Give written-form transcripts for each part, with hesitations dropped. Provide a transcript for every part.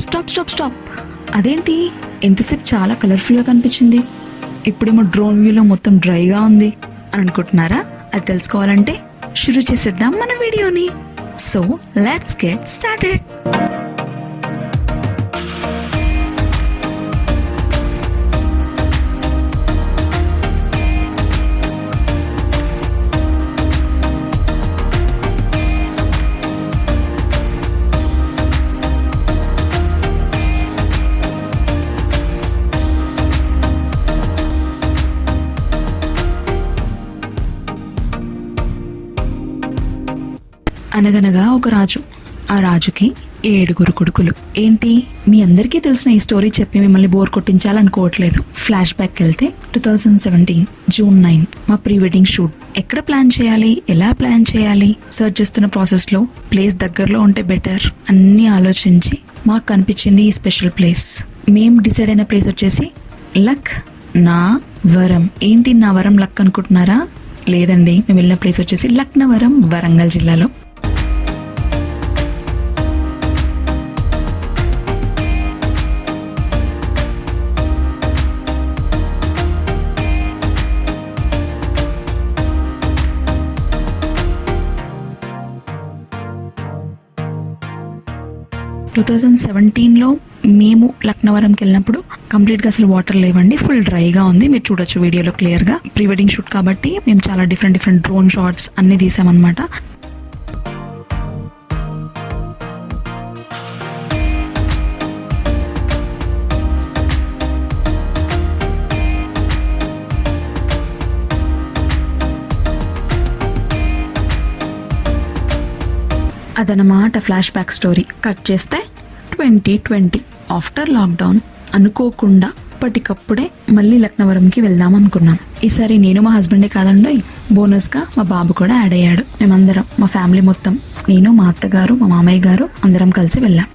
Stop stop stop, అదేంటి ఎంతసేపు చాలా కలర్ఫుల్గా కనిపించింది, ఇప్పుడేమో డ్రోన్ వ్యూలో మొత్తం డ్రైగా ఉంది అని అనుకుంటున్నారా? అది తెలుసుకోవాలంటే షురూ చేసేద్దాం మన వీడియోని. So let's get started. అనగనగా ఒక రాజు, ఆ రాజుకి 7 కొడుకులు. ఏంటి, మీ అందరికీ తెలిసిన ఈ స్టోరీ చెప్పి మిమ్మల్ని బోర్ కొట్టించాలనుకోవట్లేదు. ఫ్లాష్ బ్యాక్ వెళ్తే 2017 జూన్ 9 మా ప్రీ వెడ్డింగ్ షూట్. ఎక్కడ ప్లాన్ చేయాలి, ఎలా ప్లాన్ చేయాలి సర్చ్ చేస్తున్న ప్రాసెస్ లో ప్లేస్ దగ్గరలో ఉంటే బెటర్ అన్ని ఆలోచించి మాకు కనిపించింది ఈ స్పెషల్ ప్లేస్. మేం డిసైడ్ అయిన ప్లేస్ వచ్చేసి లక్నవరం. ఏంటి నా వరం లక్ అనుకుంటున్నారా? లేదండి, మేము వెళ్ళిన ప్లేస్ వచ్చేసి లక్నవరం, వరంగల్ జిల్లాలో. లో మేము లక్నవరంకి వెళ్ళినప్పుడు కంప్లీట్గా అసలు వాటర్ లేవండి, ఫుల్ డ్రైగా ఉంది. మీరు చూడొచ్చు వీడియోలో క్లియర్గా. ప్రీ వెడ్డింగ్ షూట్ కాబట్టి మేము చాలా డిఫరెంట్ డ్రోన్ షాట్స్ అన్ని తీసామన్నమాట. అదనమాట ఫ్లాష్ బ్యాక్ స్టోరీ. కట్ చేస్తే 2020 ఆఫ్టర్ లాక్డౌన్ అనుకోకుండా అప్పటికప్పుడే మళ్ళీ లక్నవరంకి వెళ్దాం అనుకున్నాం. ఈసారి నేను మా హస్బెండే కాదండి, బోనస్గా మా బాబు కూడా యాడ్ అయ్యాడు. మేమందరం, మా ఫ్యామిలీ మొత్తం, నేను, మా అత్తగారు, మా మామయ్య గారు అందరం కలిసి వెళ్ళాం.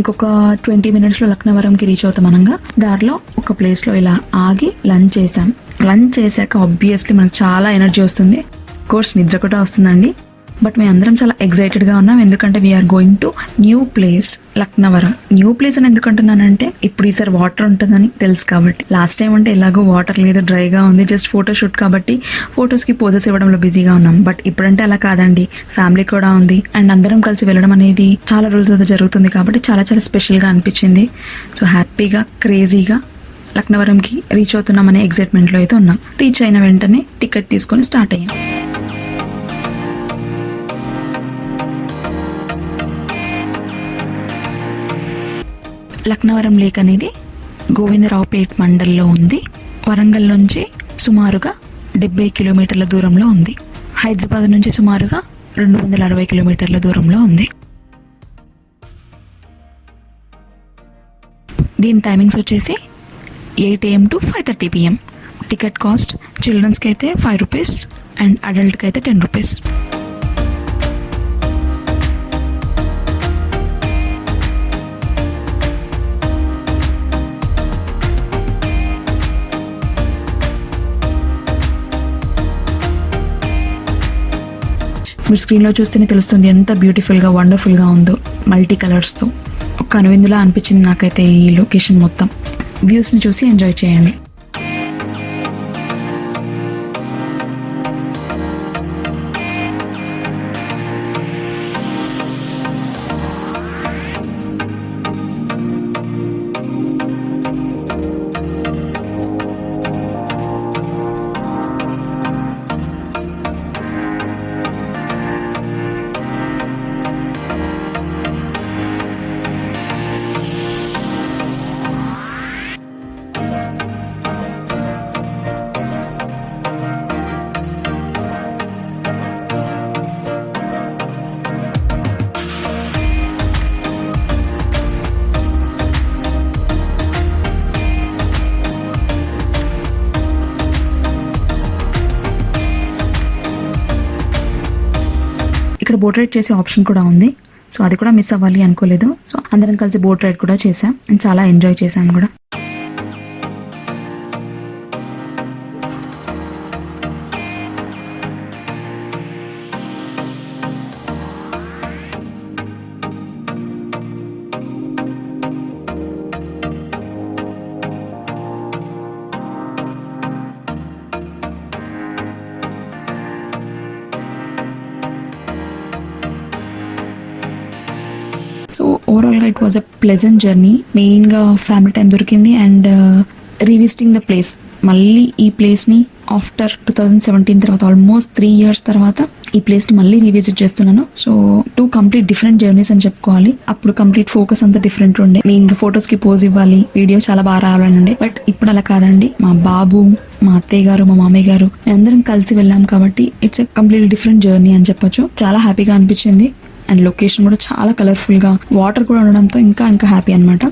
ఇంకొక 20 మినిట్స్లో లక్నవరంకి రీచ్ అవుతాం. అనగా దారిలో ఒక ప్లేస్లో ఇలా ఆగి లంచ్ చేసాం. లంచ్ చేశాక ఆబ్వియస్లీ మనకు చాలా ఎనర్జీ వస్తుంది, కోర్స్ నిద్ర కూడా వస్తుందండి. బట్ మేము అందరం చాలా ఎక్సైటెడ్గా ఉన్నాం, ఎందుకంటే we are going to new place Laknavaram. New place అని ఎందుకు అంటున్నానంటే ఇప్పుడు ఈసారి వాటర్ ఉంటుందని తెలుసు కాబట్టి. లాస్ట్ టైం అంటే ఎలాగో వాటర్ లేదు, డ్రైగా ఉంది, జస్ట్ ఫోటో షూట్ కాబట్టి ఫొటోస్కి పోజెస్ ఇవ్వడంలో బిజీగా ఉన్నాం. బట్ ఇప్పుడంటే అలా కాదండి, ఫ్యామిలీ కూడా ఉంది అండ్ అందరం కలిసి వెళ్ళడం అనేది చాలా రోజులతో జరుగుతుంది కాబట్టి చాలా చాలా స్పెషల్గా అనిపించింది. సో హ్యాపీగా క్రేజీగా లక్నవరంకి రీచ్ అవుతున్నామనే ఎగ్జైట్మెంట్లో అయితే ఉన్నాం. రీచ్ అయిన వెంటనే టికెట్ తీసుకొని స్టార్ట్ అయ్యాం. లక్నవరం లేక్ అనేది గోవిందరావుపేట్ మండల్లో ఉంది. వరంగల్ నుంచి సుమారుగా 70 కిలోమీటర్ల దూరంలో ఉంది. హైదరాబాద్ నుంచి సుమారుగా 260 కిలోమీటర్ల దూరంలో ఉంది. దీని టైమింగ్స్ వచ్చేసి 8 AM to 5:30 PM. Ticket cost చిల్డ్రన్స్కి అయితే 5 రూపీస్ అండ్ అడల్ట్కి అయితే 10 రూపీస్. మీరు స్క్రీన్లో చూస్తేనే తెలుస్తుంది ఎంత బ్యూటిఫుల్గా వండర్ఫుల్గా ఉందో, మల్టీ కలర్స్తో. ఒక కనువిందులా అనిపించింది నాకైతే ఈ లొకేషన్ మొత్తం. వ్యూస్ని చూసి ఎంజాయ్ చేయండి. ఇక్కడ బోట్ రైడ్ చేసే ఆప్షన్ కూడా ఉంది. సో అది కూడా మిస్ అవ్వాలి అనుకోలేదు. సో అందరం కలిసి బోట్ రైడ్ కూడా చేసాం అండ్ చాలా ఎంజాయ్ చేసాం కూడా. ఓవరాల్గా it was a pleasant journey. మెయిన్గా ఫ్యామిలీ టైం దొరికింది అండ్ రీవిజిటింగ్ ద ప్లేస్. మళ్ళీ ఈ ప్లేస్ని ఆఫ్టర్ 2017 తర్వాత ఆల్మోస్ట్ 3 years తర్వాత ఈ ప్లేస్ని మళ్ళీ రీవిజిట్ చేస్తున్నాను. సో 2 కంప్లీట్ డిఫరెంట్ జర్నీస్ అని చెప్పుకోవాలి. అప్పుడు కంప్లీట్ ఫోకస్ అంతా డిఫరెంట్ ఉండే. మెయిన్గా ఫొటోస్కి పోజ్ ఇవ్వాలి, వీడియో చాలా బాగా రావాలని ఉండే. బట్ ఇప్పుడు అలా కాదండి. మా బాబు, మా అత్తయ్య గారు, మా మామయ్య గారు మేమందరం కలిసి వెళ్ళాం కాబట్టి it's a complete different journey అని చెప్పొచ్చు. చాలా హ్యాపీగా అనిపించింది అండ్ లొకేషన్ కూడా చాలా కలర్ఫుల్గా, వాటర్ కూడా ఉండడంతో ఇంకా ఇంకా హ్యాపీ అనమాట.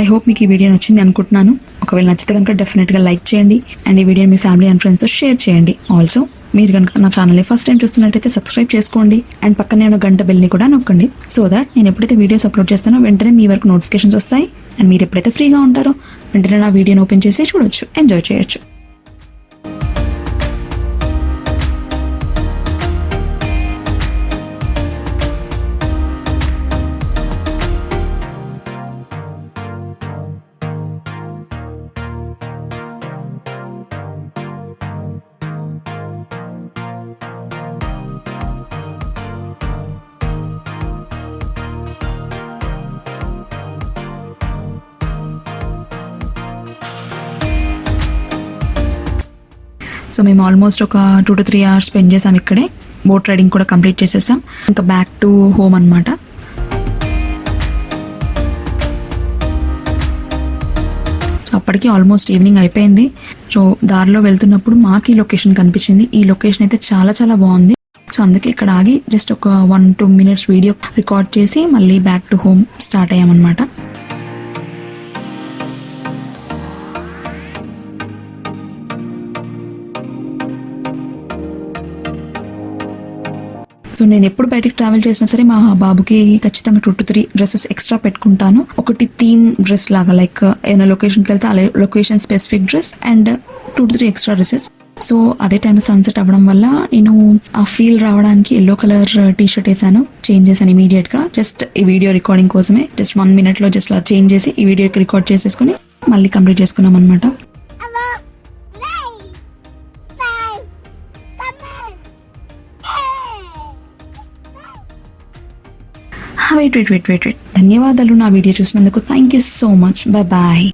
ఐ హోప్ మీకు ఈ వీడియో నచ్చింది అనుకుంటున్నాను. ఒకవేళ నచ్చితే కనుక డెఫినెట్గా లైక్ చేయండి అండ్ ఈ వీడియోని మీ ఫ్యామిలీ అండ్ ఫ్రెండ్స్తో షేర్ చేయండి. ఆల్సో మీరు కనుక నా ఛానల్ని ఫస్ట్ టైం చూస్తున్నట్టయితే సబ్స్క్రైబ్ చేసుకోండి అండ్ పక్కనే ఉన్న గంట బెల్ని కూడా నొక్కండి. సో దట్ నేను ఎప్పుడైతే వీడియోస్ అప్లోడ్ చేస్తానో వెంటనే మీ వరకు నోటిఫికేషన్స్ వస్తాయి అండ్ మీరు ఎప్పుడైతే ఫ్రీగా ఉంటారో వెంటనే నా వీడియోని ఓపెన్ చేసి చూడొచ్చు, ఎంజాయ్ చేయొచ్చు. సో మేము ఆల్మోస్ట్ ఒక 2 to 3 hours స్పెండ్ చేసాం ఇక్కడే. బోట్ రైడింగ్ కూడా కంప్లీట్ చేసేసాం. ఇంకా బ్యాక్ టు హోమ్ అనమాట. సో అప్పటికి ఆల్మోస్ట్ ఈవినింగ్ అయిపోయింది. సో దారిలో వెళ్తున్నప్పుడు మాకు ఈ లొకేషన్ కనిపించింది. ఈ లొకేషన్ అయితే చాలా చాలా బాగుంది. సో అందుకే ఇక్కడ ఆగి జస్ట్ ఒక 1-2 minutes వీడియో రికార్డ్ చేసి మళ్ళీ బ్యాక్ టు హోమ్ స్టార్ట్ అయ్యామన్నమాట. సో నేను ఎప్పుడు బయటకు ట్రావెల్ చేసినా సరే మా బాబుకి ఖచ్చితంగా 2 to 3 డ్రెస్సెస్ ఎక్స్ట్రా పెట్టుకుంటాను. ఒకటి థీమ్ డ్రెస్ లాగా, లైక్ ఏదైనా లొకేషన్కి వెళ్తే అలా location specific dress and 2 to 3 extra dresses. So అదే టైంలో సన్సెట్ అవ్వడం వల్ల నేను ఆ ఫీల్ రావడానికి ఎల్లో కలర్ టీ-షర్ట్ వేసాను. చేంజ్ చేశాను ఇమీడియట్ గా, జస్ట్ ఈ వీడియో రికార్డింగ్ కోసమే. జస్ట్ 1 minute లో జస్ట్ అలా చేంజ్ చేసి ఈ వీడియోకి రికార్డ్ చేసేసుకుని మళ్ళీ కంప్లీట్ చేసుకున్నాం అనమాట. వెయిట్. ధన్యవాదాలు నా వీడియో చూసినందుకు. Thank you so much. Bye.